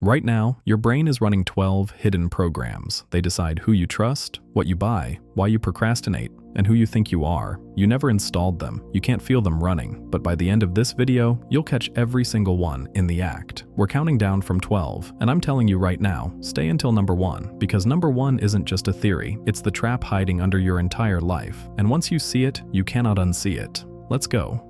Right now, your brain is running 12 hidden programs. They decide who you trust, what you buy, why you procrastinate, and who you think you are. You never installed them, you can't feel them running, but by the end of this video, you'll catch every single one in the act. We're counting down from 12, and I'm telling you right now, stay until number 1, because number 1 isn't just a theory, it's the trap hiding under your entire life, and once you see it, you cannot unsee it. Let's go.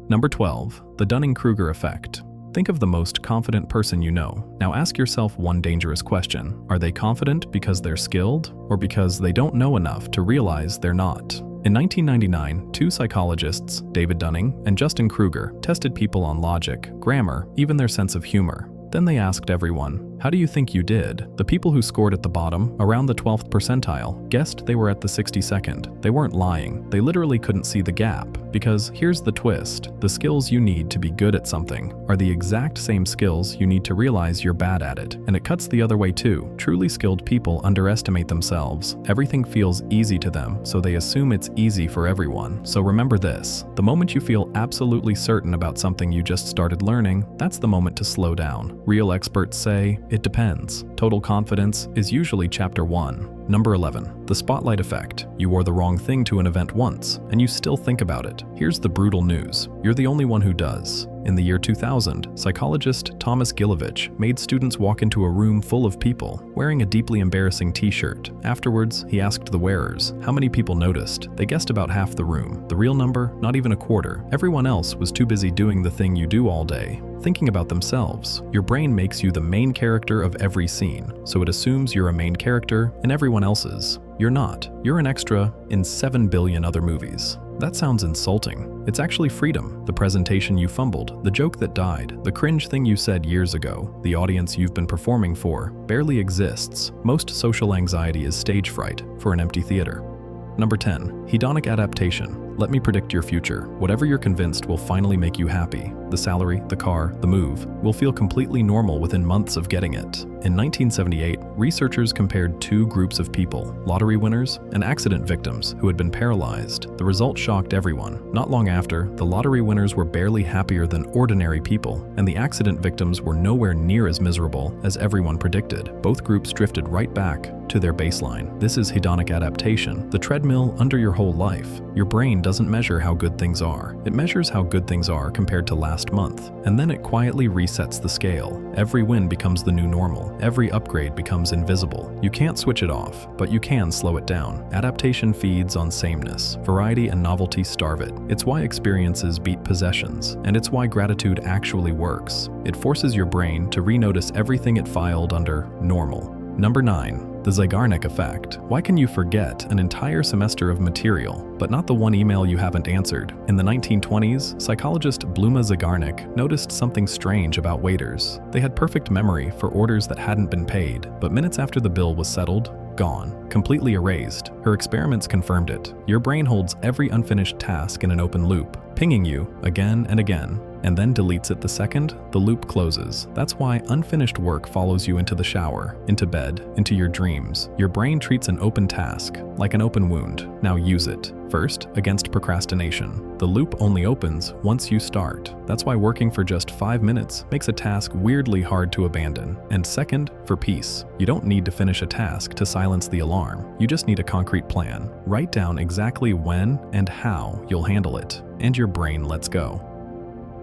Number 12, the Dunning-Kruger Effect. Think of the most confident person you know. Now ask yourself one dangerous question. Are they confident because they're skilled, or because they don't know enough to realize they're not? In 1999, two psychologists, David Dunning and Justin Kruger, tested people on logic, grammar, even their sense of humor. Then they asked everyone, how do you think you did? The people who scored at the bottom, around the 12th percentile, guessed they were at the 62nd. They weren't lying. They literally couldn't see the gap. Because here's the twist. The skills you need to be good at something are the exact same skills you need to realize you're bad at it. And it cuts the other way too. Truly skilled people underestimate themselves. Everything feels easy to them, so they assume it's easy for everyone. So remember this. The moment you feel absolutely certain about something you just started learning, that's the moment to slow down. Real experts say, it depends. Total confidence is usually chapter 1. Number 11, the spotlight effect. You wore the wrong thing to an event once, and you still think about it. Here's the brutal news. You're the only one who does. In the year 2000, psychologist Thomas Gilovich made students walk into a room full of people wearing a deeply embarrassing t-shirt. Afterwards, he asked the wearers how many people noticed. They guessed about half the room. The real number, not even a quarter. Everyone else was too busy doing the thing you do all day, thinking about themselves. Your brain makes you the main character of every scene, so it assumes you're a main character in everyone else's. You're not. You're an extra in 7 billion other movies. That sounds insulting. It's actually freedom. The presentation you fumbled, the joke that died, the cringe thing you said years ago, the audience you've been performing for, barely exists. Most social anxiety is stage fright for an empty theater. Number 10, Hedonic Adaptation. Let me predict your future. Whatever you're convinced will finally make you happy. The salary, the car, the move will feel completely normal within months of getting it. In 1978, researchers compared two groups of people, lottery winners and accident victims who had been paralyzed. The result shocked everyone. Not long after, the lottery winners were barely happier than ordinary people, and the accident victims were nowhere near as miserable as everyone predicted. Both groups drifted right back to their baseline. This is hedonic adaptation, the treadmill under your whole life. Your brain doesn't measure how good things are. It measures how good things are compared to last month, and then it quietly resets the scale. Every win becomes the new normal. Every upgrade becomes invisible. You can't switch it off, but you can slow it down. Adaptation feeds on sameness. Variety and novelty starve it. It's why experiences beat possessions, and it's why gratitude actually works. It forces your brain to re-notice everything it filed under normal. Number 9. The Zeigarnik Effect. Why can you forget an entire semester of material, but not the one email you haven't answered? In the 1920s, psychologist Bluma Zeigarnik noticed something strange about waiters. They had perfect memory for orders that hadn't been paid, but minutes after the bill was settled, gone, completely erased. Her experiments confirmed it. Your brain holds every unfinished task in an open loop, pinging you again and again, and then deletes it the second the loop closes. That's why unfinished work follows you into the shower, into bed, into your dreams. Your brain treats an open task like an open wound. Now use it. First, against procrastination. The loop only opens once you start. That's why working for just 5 minutes makes a task weirdly hard to abandon. And second, for peace. You don't need to finish a task to silence the alarm. You just need a concrete plan. Write down exactly when and how you'll handle it, and your brain lets go.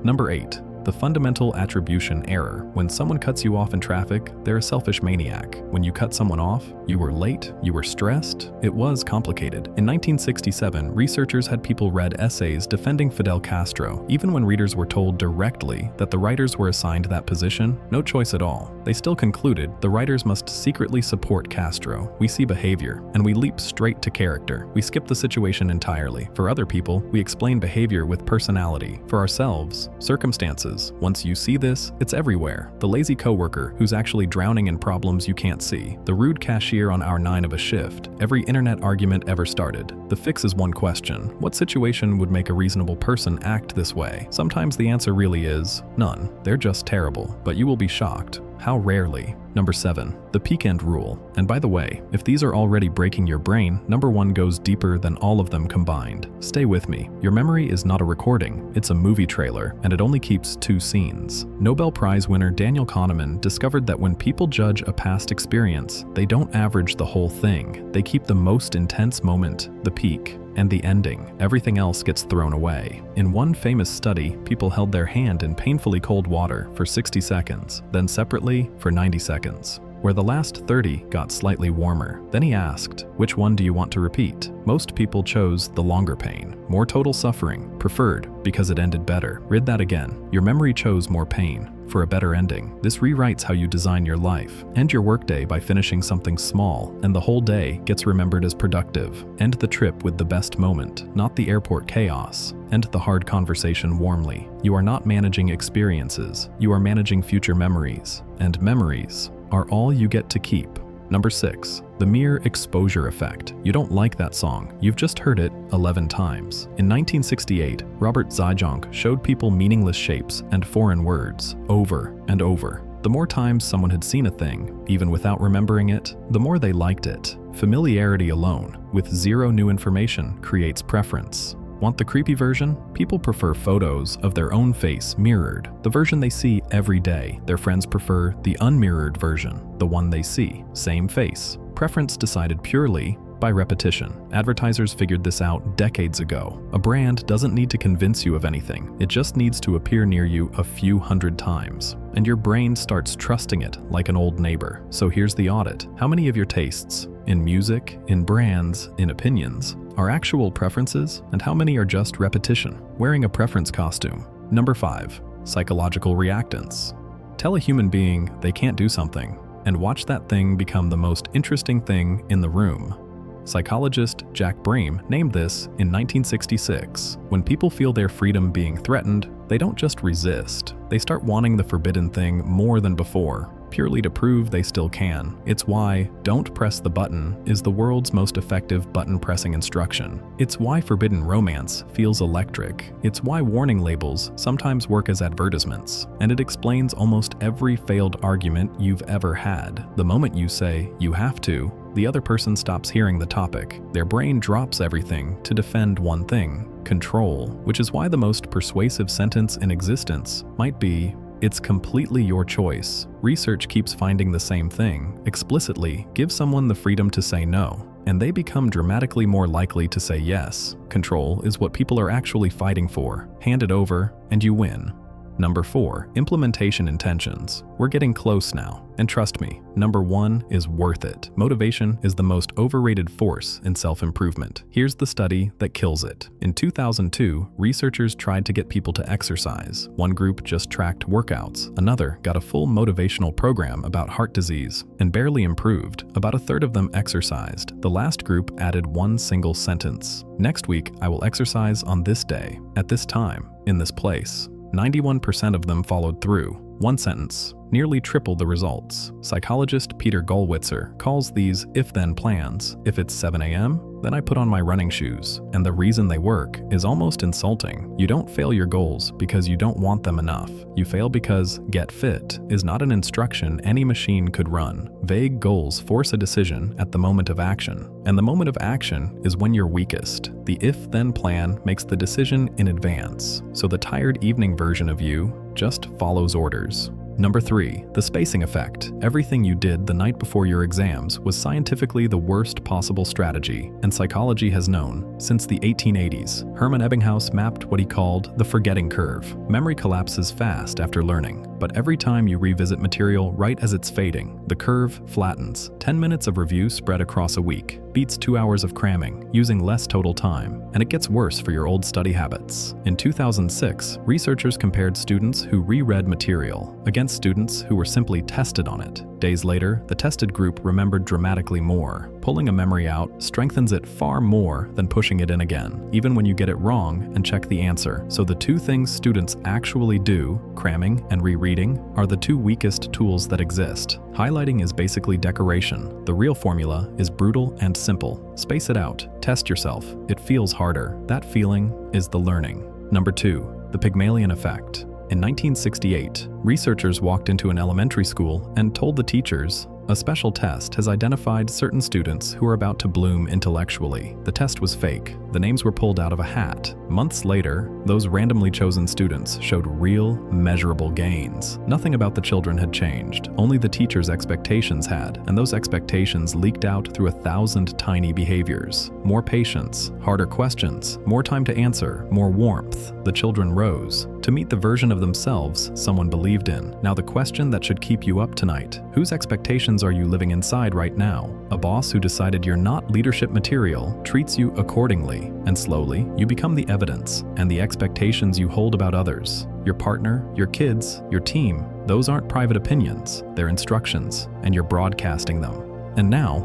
Number 8. The fundamental attribution error. When someone cuts you off in traffic, they're a selfish maniac. When you cut someone off, you were late, you were stressed, it was complicated. In 1967, researchers had people read essays defending Fidel Castro, even when readers were told directly that the writers were assigned that position, no choice at all. They still concluded the writers must secretly support Castro. We see behavior, and we leap straight to character. We skip the situation entirely. For other people, we explain behavior with personality. For ourselves, circumstances. Once you see this, it's everywhere. The lazy coworker who's actually drowning in problems you can't see. The rude cashier on hour 9 of a shift. Every internet argument ever started. The fix is one question. What situation would make a reasonable person act this way? Sometimes the answer really is none. They're just terrible, but you will be shocked. How rarely? Number 7. The peak end rule. And by the way, if these are already breaking your brain, number 1 goes deeper than all of them combined. Stay with me. Your memory is not a recording, it's a movie trailer, and it only keeps 2 scenes. Nobel Prize winner Daniel Kahneman discovered that when people judge a past experience, they don't average the whole thing. They keep the most intense moment, the peak, and the ending. Everything else gets thrown away. In one famous study, people held their hand in painfully cold water for 60 seconds, then separately for 90 seconds, where the last 30 got slightly warmer. Then he asked, which one do you want to repeat? Most people chose the longer pain, more total suffering, preferred because it ended better. Read that again. Your memory chose more pain for a better ending. This rewrites how you design your life. End your workday by finishing something small, and the whole day gets remembered as productive. End the trip with the best moment, not the airport chaos. End the hard conversation warmly. You are not managing experiences, you are managing future memories. And memories are all you get to keep. Number 6. The mere exposure effect. You don't like that song, you've just heard it 11 times. In 1968, Robert Zeigarnik showed people meaningless shapes and foreign words over and over. The more times someone had seen a thing, even without remembering it, the more they liked it. Familiarity alone, with zero new information, creates preference. Want the creepy version? People prefer photos of their own face mirrored, the version they see every day. Their friends prefer the unmirrored version, the one they see, same face. Preference decided purely by repetition. Advertisers figured this out decades ago. A brand doesn't need to convince you of anything, it just needs to appear near you a few hundred times. And your brain starts trusting it like an old neighbor. So here's the audit. How many of your tastes, in music, in brands, in opinions, are actual preferences, and how many are just repetition, wearing a preference costume? Number 5. Psychological reactance. Tell a human being they can't do something, and watch that thing become the most interesting thing in the room. Psychologist Jack Brame named this in 1966. When people feel their freedom being threatened, they don't just resist, they start wanting the forbidden thing more than before, purely to prove they still can. It's why "don't press the button" is the world's most effective button-pressing instruction. It's why forbidden romance feels electric. It's why warning labels sometimes work as advertisements. And it explains almost every failed argument you've ever had. The moment you say, "you have to," the other person stops hearing the topic. Their brain drops everything to defend one thing: control, which is why the most persuasive sentence in existence might be, "It's completely your choice." Research keeps finding the same thing. Explicitly give someone the freedom to say no, and they become dramatically more likely to say yes. Control is what people are actually fighting for. Hand it over, and you win. Number 4. Implementation intentions. We're getting close now. And trust me, number 1 is worth it. Motivation is the most overrated force in self-improvement. Here's the study that kills it. In 2002, researchers tried to get people to exercise. One group just tracked workouts. Another got a full motivational program about heart disease and barely improved. About a third of them exercised. The last group added one single sentence: "Next week, I will exercise on this day, at this time, in this place." 91% of them followed through. One sentence, nearly triple the results. Psychologist Peter Gollwitzer calls these if-then plans. If it's 7 a.m., then I put on my running shoes. And the reason they work is almost insulting. You don't fail your goals because you don't want them enough. You fail because get fit is not an instruction any machine could run. Vague goals force a decision at the moment of action. And the moment of action is when you're weakest. The if-then plan makes the decision in advance. So the tired evening version of you just follows orders. Number 3. The spacing effect. Everything you did the night before your exams was scientifically the worst possible strategy, and psychology has known since the 1880s. Hermann Ebbinghaus mapped what he called the forgetting curve. Memory collapses fast after learning, but every time you revisit material right as it's fading, the curve flattens. 10 minutes of review spread across a week beats 2 hours of cramming, using less total time, and it gets worse for your old study habits. In 2006, researchers compared students who reread material against students who were simply tested on it. Days later, the tested group remembered dramatically more. Pulling a memory out strengthens it far more than pushing it in again, even when you get it wrong and check the answer. So the two things students actually do, cramming and rereading, are the two weakest tools that exist. Highlighting is basically decoration. The real formula is brutal and simple. Space it out. Test yourself. It feels harder. That feeling is the learning. Number 2. The Pygmalion Effect. In 1968, researchers walked into an elementary school and told the teachers, "A special test has identified certain students who are about to bloom intellectually." The test was fake. The names were pulled out of a hat. Months later, those randomly chosen students showed real, measurable gains. Nothing about the children had changed. Only the teachers' expectations had, and those expectations leaked out through 1,000 tiny behaviors. More patience, harder questions, more time to answer, more warmth. The children rose to meet the version of themselves someone believed in. Now the question that should keep you up tonight: whose expectations are you living inside right now? A boss who decided you're not leadership material treats you accordingly, and slowly you become the evidence and the expectations you hold about others. Your partner, your kids, your team, those aren't private opinions, they're instructions, and you're broadcasting them. And now,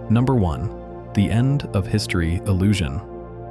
number 1, the end of history illusion.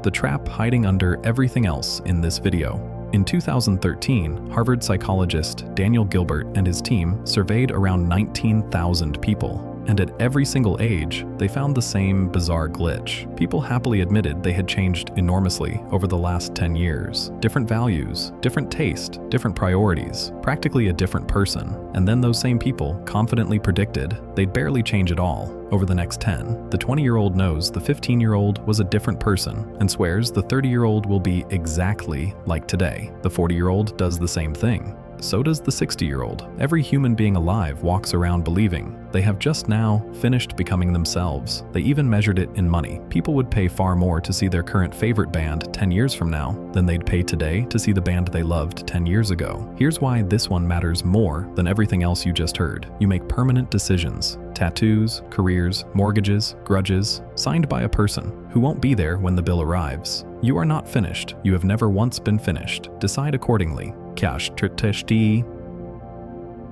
The trap hiding under everything else in this video. In 2013, Harvard psychologist Daniel Gilbert and his team surveyed around 19,000 people. And at every single age, they found the same bizarre glitch. People happily admitted they had changed enormously over the last 10 years. Different values, different taste, different priorities, practically a different person. And then those same people confidently predicted they'd barely change at all over the next 10. The 20-year-old knows the 15-year-old was a different person and swears the 30-year-old will be exactly like today. The 40-year-old does the same thing. So does the 60-year-old. Every human being alive walks around believing they have just now finished becoming themselves. They even measured it in money. People would pay far more to see their current favorite band 10 years from now than they'd pay today to see the band they loved 10 years ago. Here's why this one matters more than everything else you just heard. You make permanent decisions. Tattoos, careers, mortgages, grudges, signed by a person who won't be there when the bill arrives. You are not finished. You have never once been finished. Decide accordingly.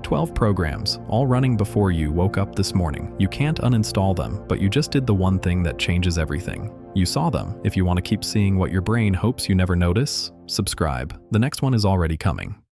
12 programs, all running before you woke up this morning. You can't uninstall them, but you just did the one thing that changes everything. You saw them. If you want to keep seeing what your brain hopes you never notice, subscribe. The next one is already coming.